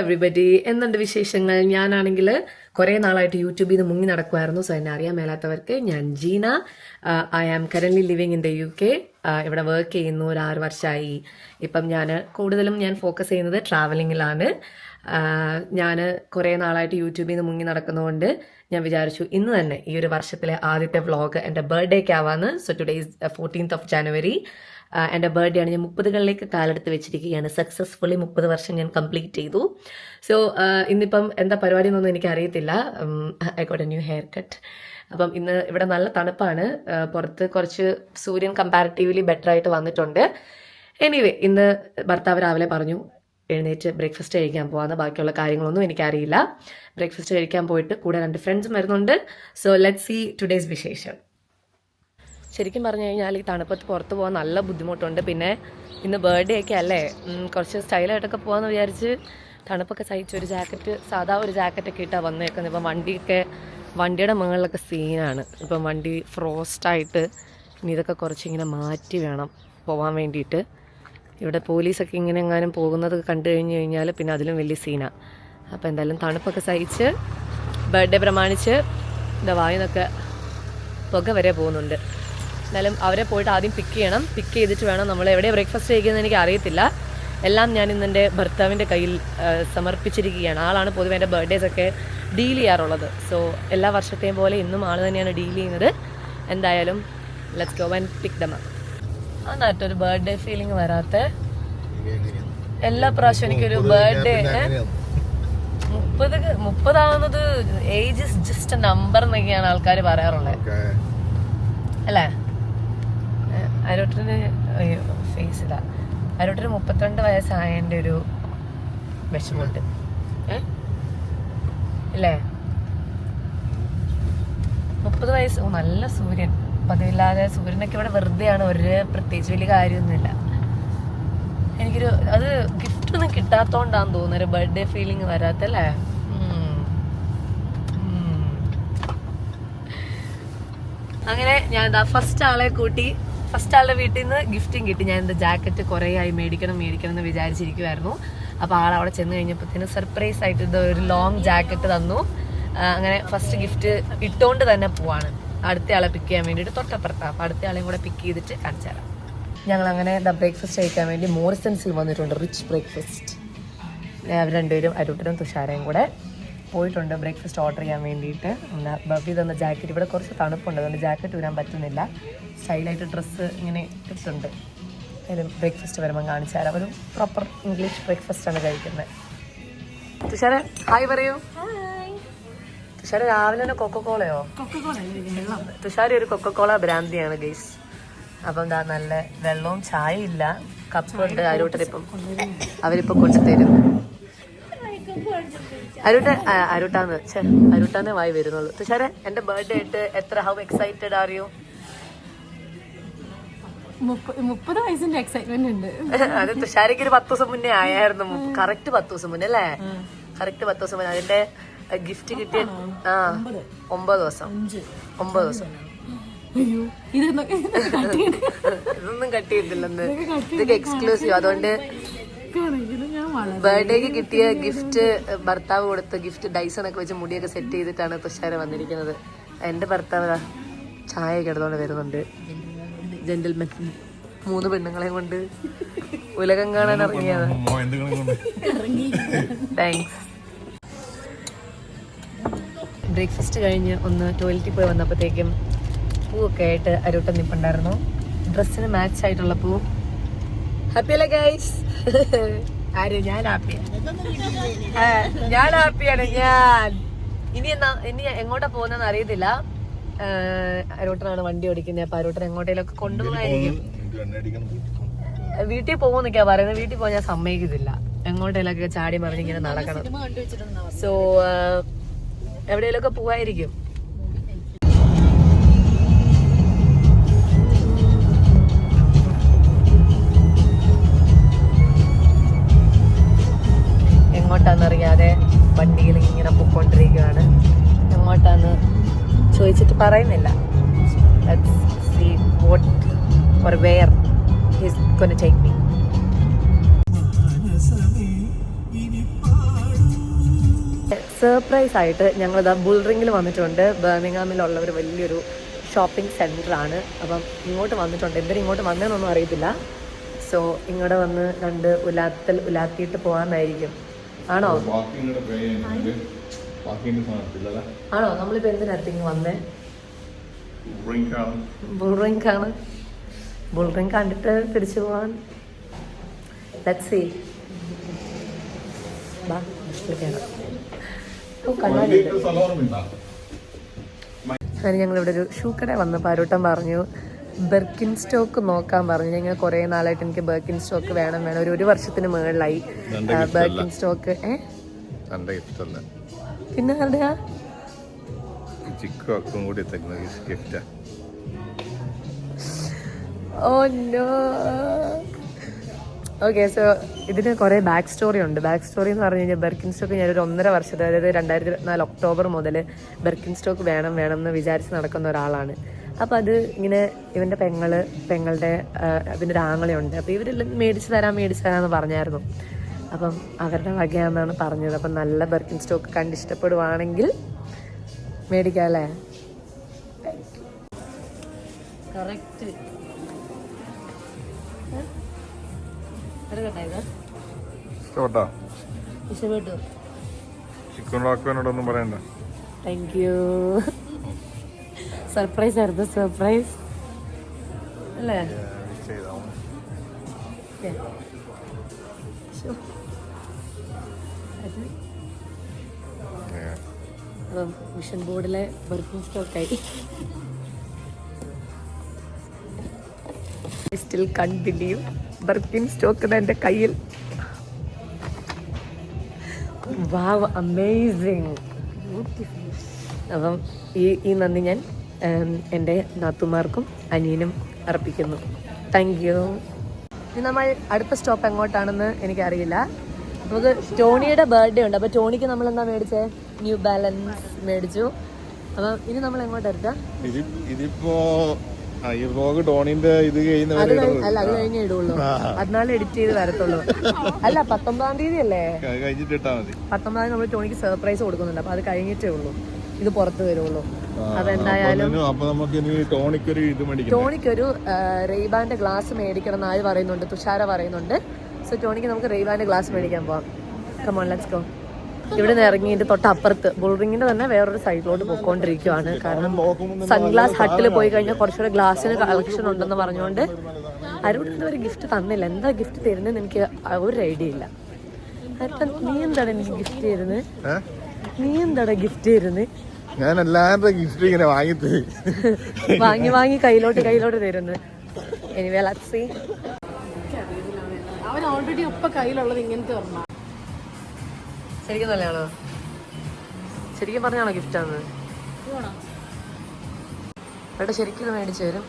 Everybody, എന്തുണ്ട് വിശേഷങ്ങൾ? ഞാനാണെങ്കിൽ കുറേ നാളായിട്ട് യൂട്യൂബിൽ നിന്ന് മുങ്ങി നടക്കുമായിരുന്നു. സോ എന്നെ അറിയാൻ മേലാത്തവർക്ക്, ഞാൻ Jeena. I am currently living in the UK. ഇവിടെ വർക്ക് ചെയ്യുന്നു, ഒരു 6 വർഷമായി. ഇപ്പം കൂടുതലും ഞാൻ ഫോക്കസ് ചെയ്യുന്നത് ട്രാവലിങ്ങിലാണ്. ഞാൻ കുറേ നാളായിട്ട് യൂട്യൂബിൽ നിന്ന് മുങ്ങി നടക്കുന്നതുകൊണ്ട് ഞാൻ വിചാരിച്ചു ഇന്ന് തന്നെ ഈ ഒരു വർഷത്തിലെ ആദ്യത്തെ വ്ളോഗ് എൻ്റെ ബർത്ത്ഡേക്ക് ആവാന്ന്. So today is 14th of January. എൻ്റെ ബർത്ത്ഡേ ആണ്. ഞാൻ 30കളിലേക്ക് കാലെടുത്ത് വെച്ചിരിക്കുകയാണ്. സക്സസ്ഫുള്ളി 30 വർഷം ഞാൻ കംപ്ലീറ്റ് ചെയ്തു. സോ ഇന്നിപ്പം എന്താ പരിപാടി എന്നൊന്നും എനിക്കറിയത്തില്ല. I got A new hair cut. അപ്പം ഇന്ന് ഇവിടെ നല്ല തണുപ്പാണ്. പുറത്ത് കുറച്ച് സൂര്യൻ കമ്പാരിറ്റീവ്ലി ബെറ്റർ ആയിട്ട് വന്നിട്ടുണ്ട്. എനിവേ, ഇന്ന് ഭർത്താവ് രാവിലെ പറഞ്ഞു എഴുന്നേറ്റ് ബ്രേക്ക്ഫാസ്റ്റ് കഴിക്കാൻ പോകാമെന്ന്. ബാക്കിയുള്ള കാര്യങ്ങളൊന്നും എനിക്കറിയില്ല. ബ്രേക്ക്ഫാസ്റ്റ് കഴിക്കാൻ പോയിട്ട് കൂടെ 2 ഫ്രണ്ട്സും വരുന്നുണ്ട്. സോ ലെറ്റ്സ് സീ ടുഡേയ്സ് വിശേഷം. ശരിക്കും പറഞ്ഞു കഴിഞ്ഞാൽ ഈ തണുപ്പത്ത് പുറത്ത് പോകാൻ നല്ല ബുദ്ധിമുട്ടുണ്ട്. പിന്നെ ഇന്ന് ബർത്ത്ഡേ ഒക്കെ അല്ലേ, കുറച്ച് സ്റ്റൈലായിട്ടൊക്കെ പോകാമെന്ന് വിചാരിച്ച് തണുപ്പൊക്കെ സഹിച്ച് ഒരു ജാക്കറ്റ്, സാധാ ഒരു ജാക്കറ്റൊക്കെ ഇട്ടാണ് വന്നേക്കുന്നത്. ഇപ്പം വണ്ടിയുടെ മുകളിലൊക്കെ സീനാണ്. ഇപ്പം വണ്ടി ഫ്രോസ്റ്റായിട്ട് ഇനി ഇതൊക്കെ കുറച്ചിങ്ങനെ മാറ്റി വേണം പോകാൻ വേണ്ടിയിട്ട്. ഇവിടെ പോലീസൊക്കെ ഇങ്ങനെ എങ്ങാനും പോകുന്നത് കണ്ടു കഴിഞ്ഞാൽ പിന്നെ അതിലും വലിയ സീനാണ്. അപ്പോൾ എന്തായാലും തണുപ്പൊക്കെ സഹിച്ച് ബർത്ത്ഡേ പ്രമാണിച്ച് എന്താ വായിന്നൊക്കെ പുക വരെ പോകുന്നുണ്ട്. എന്നാലും അവരെ പോയിട്ട് ആദ്യം പിക്ക് ചെയ്യണം. പിക്ക് ചെയ്തിട്ട് വേണം നമ്മൾ എവിടെ ബ്രേക്ക്ഫാസ്റ്റ് കഴിക്കുന്നത് എനിക്ക് അറിയത്തില്ല. എല്ലാം ഞാൻ ഇന്ന് എൻ്റെ ഭർത്താവിൻ്റെ കയ്യിൽ സമർപ്പിച്ചിരിക്കുകയാണ്. ആളാണ് പൊതുവെ എൻ്റെ ബർത്ത്ഡേസൊക്കെ ഡീൽ ചെയ്യാറുള്ളത്. സോ എല്ലാ വർഷത്തെയും പോലെ ഇന്നും ആൾ തന്നെയാണ് ഡീൽ ചെയ്യുന്നത്. എന്തായാലും let's go and pick them up. അതായിട്ടൊരു ബർത്ത്ഡേ ഫീലിംഗ് വരാത്ത എല്ലാ പ്രാവശ്യവും എനിക്കൊരു ബർത്ത്ഡേ 30 ആവുന്നത് age is just a number എന്നൊക്കെയാണ് ആൾക്കാർ പറയാറുള്ളത് അല്ലേ. അരോട്ടിന് ഫേസില അരോട്ടിന് 32 വയസ്സായതിൻ്റെ ഒരു വിഷമമുണ്ട് ഇല്ലേ. 30 വയസ്സ്. നല്ല സൂര്യൻ, പതിവില്ലാതെ സൂര്യനൊക്കെ ഇവിടെ വെറുതെയാണ്. ഒരു പ്രത്യേകിച്ച് വലിയ കാര്യമൊന്നുമില്ല. എനിക്കൊരു അത് ഗിഫ്റ്റ് ഒന്നും കിട്ടാത്തോണ്ടാന്ന് തോന്നുന്നു ഒരു ബർത്ത്ഡേ ഫീലിംഗ് വരാത്തല്ലേ. അങ്ങനെ ഞാൻ എന്താ ഫസ്റ്റ് ആളുടെ വീട്ടിൽ നിന്ന് ഗിഫ്റ്റും കിട്ടി. ഞാൻ എന്താ ജാക്കറ്റ് കുറേ ആയി മേടിക്കണം എന്ന് വിചാരിച്ചിരിക്കുമായിരുന്നു. അപ്പോൾ ആളവിടെ ചെന്ന് കഴിഞ്ഞപ്പോഴത്തേന് സർപ്രൈസ് ആയിട്ട് ഇത് ഒരു ലോങ് ജാക്കറ്റ് തന്നു. അങ്ങനെ ഫസ്റ്റ് ഗിഫ്റ്റ് ഇട്ടുകൊണ്ട് തന്നെ പോവാണ് അടുത്ത ആളെ പിക്ക് ചെയ്യാൻ വേണ്ടിയിട്ട് തൊട്ടപ്പുറത്താണ്. അപ്പോൾ അടുത്ത ആളെയും കൂടെ പിക്ക് ചെയ്തിട്ട് കാണിച്ചു തരാം. ഞങ്ങൾ അങ്ങനെ ബ്രേക്ക്ഫാസ്റ്റ് കഴിക്കാൻ വേണ്ടി മോറിസൺസിൽ വന്നിട്ടുണ്ട്. Rich breakfast. അവർ രണ്ടുപേരും അരുട്ടനും തുഷാരയും കൂടെ പോയിട്ടുണ്ട് ബ്രേക്ക്ഫാസ്റ്റ് ഓർഡർ ചെയ്യാൻ വേണ്ടിയിട്ട്. ബബി തന്ന ജാക്കറ്റ്, ഇവിടെ കുറച്ച് തണുപ്പുണ്ട്, അതുകൊണ്ട് ജാക്കറ്റ് ഇടാൻ പറ്റുന്നില്ല. സ്റ്റൈലായിട്ട് ഡ്രസ്സ് ഇങ്ങനെ ഇട്ടിട്ടുണ്ട്. അതിലും ബ്രേക്ക്ഫാസ്റ്റ് വരുമ്പോൾ കാണിച്ചു തരാം. ഒരു പ്രോപ്പർ ഇംഗ്ലീഷ് ബ്രേക്ക്ഫാസ്റ്റാണ് കഴിക്കുന്നത്. തുഷാര ഹായ് പറയൂ. തുഷാര രാവിലെ തന്നെ കൊക്കക്കോളയോ? തുഷാര ഒരു കൊക്കക്കോള ഭ്രാന്തിയാണ് ഗൈസ്. അപ്പം എന്താ നല്ല വെള്ളവും ചായയും ഇല്ല, കപ്പുണ്ട്. അവരിപ്പം കൊണ്ടുതരും. അരുട്ടാന്ന് വായി വരുന്നുള്ളൂ. തുഷാര എൻ്റെ ബർത്ത്ഡേ ആയിട്ട് ഹൗ എക്സൈറ്റഡ് ആർ യു? 30 വയസ്സിന്റെ എക്സൈറ്റ്മെന്റ് ഉണ്ട്. അത് തുഷാരക്ക് ഒരു 10 ദിവസം മുന്നേ ആയായിരുന്നു. കറക്റ്റ് 10 ദിവസം മുന്നേ അല്ലേ? കറക്റ്റ് 10 ദിവസം മുന്നേ. അതിന്റെ ഗിഫ്റ്റ് കിട്ടിയ 9 ദിവസം. ഇതൊന്നും കട്ട് ചെയ്തില്ലെന്ന്. ഇതൊക്കെ എക്സ്ക്ലൂസീവ്. അതുകൊണ്ട് ബർത്ത്ഡേക്ക് കിട്ടിയ ഗിഫ്റ്റ് ഭർത്താവ് കൊടുത്ത ഗിഫ്റ്റ് ഡൈസൺ ഒക്കെ വെച്ച് മുടിയൊക്കെ സെറ്റ് ചെയ്തിട്ടാണ് തുഷാര വന്നിരിക്കുന്നത്. എന്റെ ഭർത്താവ് ചായയൊക്കെ എടുത്തോണ്ട് വരുന്നുണ്ട്. ജെന്റിൽമെൻ 3 പെണ്ണുങ്ങളെ കൊണ്ട് ഉലകം കാണാൻ ഇറങ്ങിയത്. താങ്ക്സ്. ബ്രേക്ക്ഫാസ്റ്റ് കഴിഞ്ഞ് ഒന്ന് ടോയ്ലറ്റിൽ പോയി വന്നപ്പോഴത്തേക്കും പൂവൊക്കെ ആയിട്ട് അരുട്ടൻ നിൽപ്പുണ്ടായിരുന്നു. ഡ്രസ്സിന് മാച്ച് ആയിട്ടുള്ള പൂ. ഹാപ്പി അല്ലേ ഗൈസ്? ആര്? ഞാൻ ഹാപ്പിയാണ്. ഇനി എങ്ങോട്ടാ പോകുന്നതെന്ന് അറിയത്തില്ല. അരോട്ടനാണ് വണ്ടി ഓടിക്കുന്നത്. അപ്പൊ അരോട്ടൻ എങ്ങോട്ടേലൊക്കെ കൊണ്ടുപോകായിരിക്കും. വീട്ടിൽ പോകുന്നൊക്കെയാ പറയുന്നത്. വീട്ടിൽ പോകാൻ ഞാൻ സമ്മതിക്കത്തില്ല. എങ്ങോട്ടേലൊക്കെ ചാടി മറിഞ്ഞിങ്ങനെ നടക്കണം. സോ എവിടെയെങ്കിലൊക്കെ പോവായിരിക്കും. എങ്ങോട്ടാന്നറിയാതെ വണ്ടിയിൽ ഇങ്ങനെ പൊയ്ക്കൊണ്ടിരിക്കുകയാണ്. എങ്ങോട്ടാന്ന് ചോദിച്ചിട്ട് പറയുന്നില്ല. Let's see what or where he's gonna take me. Surprise ആയിട്ട് ഞങ്ങളിതാ ബുൾറിങ്ങിൽ വന്നിട്ടുണ്ട്. ബർമിംഗ്ഹാമിലുള്ള ഒരു വലിയൊരു ഷോപ്പിംഗ് സെൻറ്ററാണ്. അപ്പം ഇങ്ങോട്ട് വന്നിട്ടുണ്ട്. എന്തിനും ഇങ്ങോട്ട് വന്നതെന്നൊന്നും അറിയത്തില്ല. സോ ഇങ്ങോട്ട് വന്ന് കണ്ട് ഉലാത്തിയിട്ട് പോകാമെന്നായിരിക്കും. ആണോ ആണോ നമ്മളിപ്പോൾ എന്തിനകത്തേക്ക് വന്നേ? ബുൾറിങ്ങാണ്. ബുൾറിങ് കണ്ടിട്ട് തിരിച്ചു പോകാൻ. Let's see. ഞങ്ങളിവിടെ ഒരു ഷൂ കട വന്ന് പാരൂട്ടം പറഞ്ഞു ബെർക്കിൻ സ്റ്റോക്ക് നോക്കാൻ പറഞ്ഞു. ഞങ്ങൾ കുറേ നാളായിട്ട് എനിക്ക് ബെർക്കിൻ സ്റ്റോക്ക് വേണം ഒരു വർഷത്തിന് മുകളിലായി ബെർക്കിൻ സ്റ്റോക്ക്. പിന്നെ ആരുടെയാ? Oh no. ഓക്കെ, സോ ഇതിന് കുറേ ബാക്ക് സ്റ്റോറി ഉണ്ട്. ബാക്ക് സ്റ്റോറി എന്ന് പറഞ്ഞു കഴിഞ്ഞാൽ ബെർക്കിൻ സ്റ്റോക്ക് ഞാനൊരു 1.5 വർഷത്തെ, അതായത് 2024 ഒക്ടോബർ മുതൽ ബെർക്കിൻ സ്റ്റോക്ക് വേണം എന്ന് വിചാരിച്ച് നടക്കുന്ന ഒരാളാണ്. അപ്പോൾ അത് ഇങ്ങനെ ഇവൻ്റെ പെങ്ങളുടെ പിന്നെ ഒരു ആങ്ങളയുണ്ട്. അപ്പോൾ ഇവരെല്ലാം മേടിച്ച് തരാമെന്ന് പറഞ്ഞായിരുന്നു. അപ്പം അവരുടെ വകയാണെന്നാണ് പറഞ്ഞത്. അപ്പം നല്ല ബെർക്കിൻ സ്റ്റോക്ക് കണ്ട് ഇഷ്ടപ്പെടുവാണെങ്കിൽ മേടിക്കാം അല്ലേ? കറക്റ്റ്. ഇഷ്ടപ്പെട്ടു. Thank you. സർപ്രൈസ് ആയിരുന്നു. സർപ്രൈസ് അല്ലേ? അപ്പം മിഷൻ ബോർഡിലെ ബെർക്കിൻ സ്റ്റോക്കായി. Still can't believe Birkenstock എൻ്റെ കയ്യിൽ. Wow, amazing. അപ്പം ഈ നന്ദി ഞാൻ എൻ്റെ നാത്തുമാർക്കും അനിയനും അർപ്പിക്കുന്നു. Thank you. ഇനി നമ്മൾ അടുത്ത സ്റ്റോപ്പ് എങ്ങോട്ടാണെന്ന് എനിക്കറിയില്ല. നമുക്ക് ടോണിയുടെ ബർത്ത്ഡേ ഉണ്ട്. അപ്പോൾ ടോണിക്ക് നമ്മൾ എന്താ മേടിച്ചേ? ന്യൂ ബാലൻസ് മേടിച്ചു. അപ്പം ഇനി നമ്മൾ എങ്ങോട്ടാ? ഇതിപ്പോ ഈ വ്ലോഗ് ടോണിന്റെ ഇത് അല്ല, അത് കഴിഞ്ഞേ ഇടുള്ളൂ. 14 എഡിറ്റ് ചെയ്ത് വരത്തുള്ളൂ. അല്ല, 19-ാം തീയതി അല്ലേ? 19-ാം തീയതി നമ്മൾ ടോണിക്ക് സർപ്രൈസ് കൊടുക്കുന്നുണ്ട്. അപ്പൊ അത് കഴിഞ്ഞിട്ടേ ഉള്ളൂ ഇത് പുറത്ത് വരുള്ളൂ. അതെന്തായാലും ടോണിക്കൊരു റെയ്ബാന്റെ ഗ്ലാസ് മേടിക്കണം എന്ന് ആര് പറയുന്നുണ്ട്? തുഷാര പറയുന്നുണ്ട്. സോ ടോണിക്ക് നമുക്ക് റെയ്ബാന്റെ ഗ്ലാസ് മേടിക്കാൻ പോവാം. Come on, let's go. ഇവിടെ നിന്ന് ഇറങ്ങിയിട്ട് തൊട്ടപ്പുറത്ത് ബുൾറിങ്ങിന്റെ തന്നെ വേറൊരു സൈഡിലോട്ട് പോയിക്കൊണ്ടിരിക്കുവാണ്. കാരണം സൺഗ്ലാസ് ഹട്ടിൽ പോയി കഴിഞ്ഞാൽ കുറച്ചുകൂടെ ഗ്ലാസ്സിന് കളക്ഷൻ ഉണ്ടെന്ന് പറഞ്ഞുകൊണ്ട് ആരോട് ഒരു ഗിഫ്റ്റ് തന്നില്ല. എന്താ ഗിഫ്റ്റ് തരുന്നതെന്ന് എനിക്ക് ഒരു ഐഡിയ ഇല്ല. നീ എന്താണ് എനിക്ക് ഗിഫ്റ്റ് തരുന്നത്? ഞാൻ എല്ലാവരുടെ ഗിഫ്റ്റ് ഇങ്ങനെ വാങ്ങി കയ്യിലോട്ട് തരുന്നു. Anyway let's see. അവൻ ഓൾറെഡി ഇപ്പൊ കയ്യിലുള്ളത് ഇങ്ങനത്തെ പറഞ്ഞാ ശരിക്കും നല്ലതാണോ? ശരിക്കും പറഞ്ഞാണോ ഗിഫ്റ്റാന്ന്? അവിടെ ശരിക്കും ഇത് മേടിച്ചു തരും.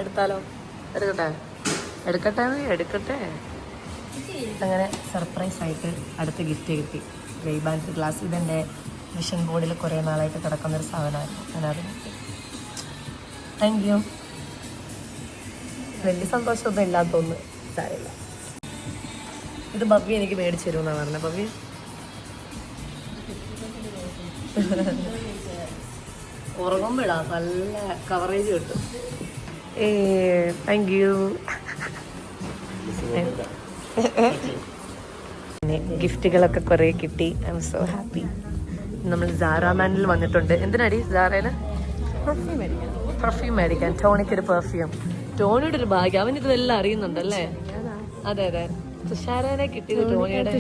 എടുത്താലോ? എടുക്കട്ടെ. അങ്ങനെ സർപ്രൈസ് ആയിട്ട് അടുത്ത ഗിഫ്റ്റ് കിട്ടി. റെയ്ബാൻ്റെ ഗ്ലാസ്. ഇതെൻ്റെ മിഷൻ ബോർഡിൽ കുറേ നാളായിട്ട് കിടക്കുന്നൊരു സാധനമായിരുന്നു. ഞാനത് കിട്ടി. Thank you. വലിയ സന്തോഷമൊന്നും ഇല്ലാത്തൊന്ന് സാരമില്ല. ഇത് ഭവ്യ എനിക്ക് മേടിച്ചു തരുമെന്നാണ് പറഞ്ഞത്. ഭവ്യ ഉറങ്ങുമ്പോഴാ നല്ല കവറേജ് കിട്ടും. Thank you. ഗിഫ്റ്റുകളൊക്കെ കുറേ കിട്ടി. I M so happy. നമ്മൾ സാറാമാനിൽ വന്നിട്ടുണ്ട്. എന്തിനാടി സാറേന്? പെർഫ്യൂം മേടിക്കാൻ. ടോണിക്കൊരു പെർഫ്യൂം. ടോണിയുടെ ഒരു ഭാഗ്യം. അവൻ ഇതെല്ലാം അറിയുന്നുണ്ടല്ലേ? അതെ. തുഷാരനെ കിട്ടിയത് ടോണിയുടെ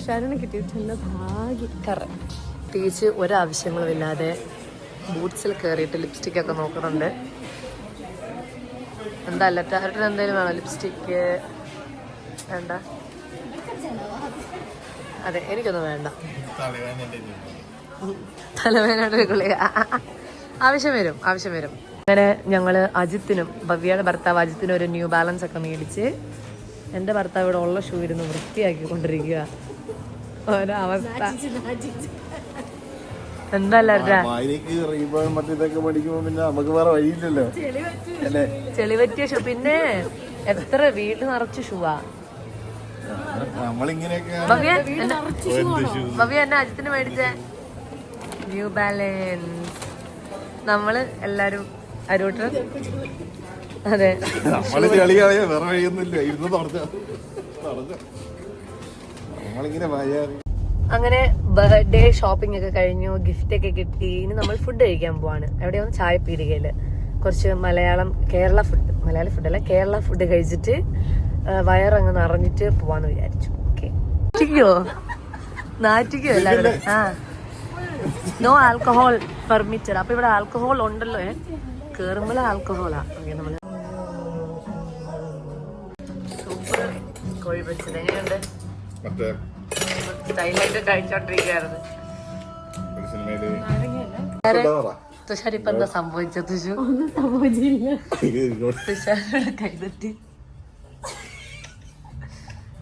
പ്രത്യേകിച്ച് ഒരാവശ്യങ്ങളും ഇല്ലാതെ ബൂട്ട്സിൽ കയറിയിട്ട് ലിപ്സ്റ്റിക് ഒക്കെ നോക്കുന്നുണ്ട്. എന്താ അല്ലറ്റാരുടെ എന്തെങ്കിലും വേണോ? ലിപ്സ്റ്റിക്ക് വേണ്ട? അതെ, എനിക്കൊന്നും വേണ്ട. തലവേദനയുടെ ഗുളിക ആവശ്യം വരും. അങ്ങനെ ഞങ്ങൾ അജിത്തിനും ഭവ്യയുടെ ഭർത്താവ് അജിത്തിനും ഒരു ന്യൂ ബാലൻസ് ഒക്കെ മേടിച്ച് എൻ്റെ ഭർത്താവ് ഇവിടെ ഉള്ള ഷൂ ഇരുന്ന് വൃത്തിയാക്കിക്കൊണ്ടിരിക്കുക. ഒരവസ്ഥ എന്തല്ല ചെളി പറ്റിയ ഷൂ. പിന്നെ എത്ര വീട് നിറച്ച് ഷൂവാ. നമ്മളിങ്ങനെയൊക്കെ ഭവ്യ എന്നെ അജിത്തിന് മേടിച്ച ന്യൂ ബാലൻസ്. നമ്മള് എല്ലാരും അരൂട്ടർ. അതെ, നമ്മള് കളിയായ വേറെ വഴിയൊന്നുമില്ല. ഇരുന്ന് നമ്മളിങ്ങനെ അങ്ങനെ ബർത്ത്ഡേ ഷോപ്പിംഗ് ഒക്കെ കഴിഞ്ഞു, ഗിഫ്റ്റ് ഒക്കെ കിട്ടി. ഇനി നമ്മൾ ഫുഡ് കഴിക്കാൻ പോവാണ്. എവിടെയാണ്? ചായപ്പീടികയില് കുറച്ച് കേരള ഫുഡല്ല കേരള ഫുഡ് കഴിച്ചിട്ട് വയറങ്ങ് നിറഞ്ഞിട്ട് പോവാന്ന് വിചാരിച്ചു. ഓക്കെ, നാറ്റിക്കോ എല്ലാവരും. No alcohol permitted. അപ്പൊ ഇവിടെ ആൽക്കഹോൾ ഉണ്ടല്ലോ. കേറുമ്പോൾ ആൽക്കഹോളാ. നമ്മള് സൂപ്പർ കോഴി പൊരിച്ചത് എങ്ങനെയുണ്ട്? സ്റ്റൈലായിട്ട് കഴിച്ചോണ്ടിരിക്കുകയായിരുന്നു. തുഷാർ ഇപ്പൊ എന്താ സംഭവിച്ചത്? ഒന്നും സംഭവിച്ചില്ല. തുഷാരോട് കൈതട്ടി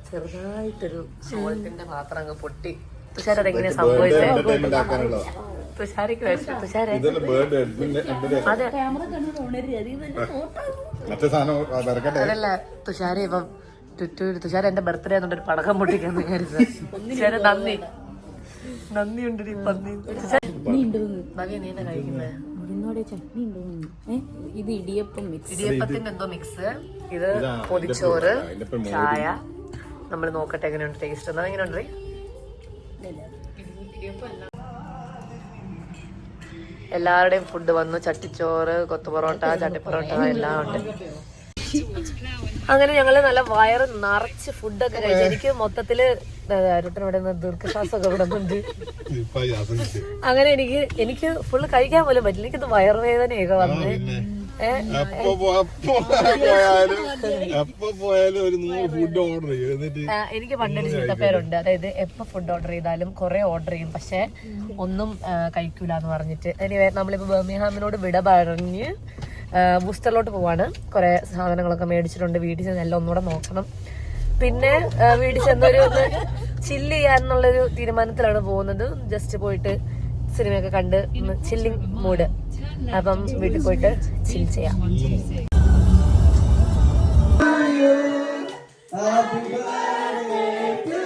ചെറുതായിട്ടൊരു സോൾട്ടിന്റെ പാത്രം അങ്ങ് പൊട്ടി. തുഷാരോട് എങ്ങനെയാ സംഭവിച്ചത്? തുഷാരിക്ക് വിഷം. തുഷാരെ അതെ അതല്ല തുഷാര ഇപ്പം തുഷാര എന്റെ ബർത്ത്ഡേ എന്നുകൊണ്ട് ഒരു പടക്കം പൊട്ടിക്കാന്ന് വിചാരിച്ചത്. തുഷാര നന്ദിയുണ്ട്. ഭവ്യ നീ എന്താ കഴിക്കുന്നത്? ചട്നി ഉണ്ടോ? ഇത് ഇടിയപ്പത്തിന്റെ എന്തോ മിക്സ്. ഇത് പൊതിച്ചോറ്, ചായ. നമ്മൾ നോക്കട്ടെ എങ്ങനെയുണ്ട് ടേസ്റ്റ്. എന്നാ എങ്ങനെയുണ്ട്? എല്ലാവരുടെയും ഫുഡ് വന്നു. ചട്ടിച്ചോറ്, കൊത്തു പൊറോട്ട, ചട്ടിപ്പൊറോട്ട എല്ലാം ഉണ്ട്. അങ്ങനെ ഞങ്ങള് നല്ല വയറ് നിറച്ച് ഫുഡൊക്കെ കഴിച്ചു. എനിക്ക് മൊത്തത്തില് അരുട്ടനോടെ ദീർഘശ്വാസമൊക്കെ വിടുന്നുണ്ട്. അങ്ങനെ എനിക്ക് ഫുള്ള് കഴിക്കാൻ പോലും പറ്റില്ല. എനിക്കിത് വയറുവേദനയൊക്കെ വന്ന് എനിക്ക് പണ്ടൊരു ചീത്തപ്പേരുണ്ട്. അതായത് എപ്പോ ഫുഡ് ഓർഡർ ചെയ്താലും കുറെ ഓർഡർ ചെയ്യും, പക്ഷെ ഒന്നും കഴിക്കൂല എന്ന് പറഞ്ഞിട്ട്. എനിവേ നമ്മളിപ്പോ ബർമിംഗ്ഹാമിനോട് വിട പറഞ്ഞ് ബൂസ്റ്ററിലോട്ട് പോവാണ്. കുറെ സാധനങ്ങളൊക്കെ മേടിച്ചിട്ടുണ്ട്. വീട്ടിൽ ചെന്ന് എല്ലാം ഒന്നുകൂടെ നോക്കണം. പിന്നെ വീട്ടിൽ ചെന്നൊരു ചില്ല് ചെയ്യാന്നുള്ളൊരു തീരുമാനത്തിലാണ് പോകുന്നത്. ജസ്റ്റ് പോയിട്ട് സിനിമയൊക്കെ കണ്ട് ചില്ലിങ് മൂഡ്. അപ്പം വീട്ടിൽ പോയിട്ട് ചിൽ ചെയ്യാം. Happy birthday to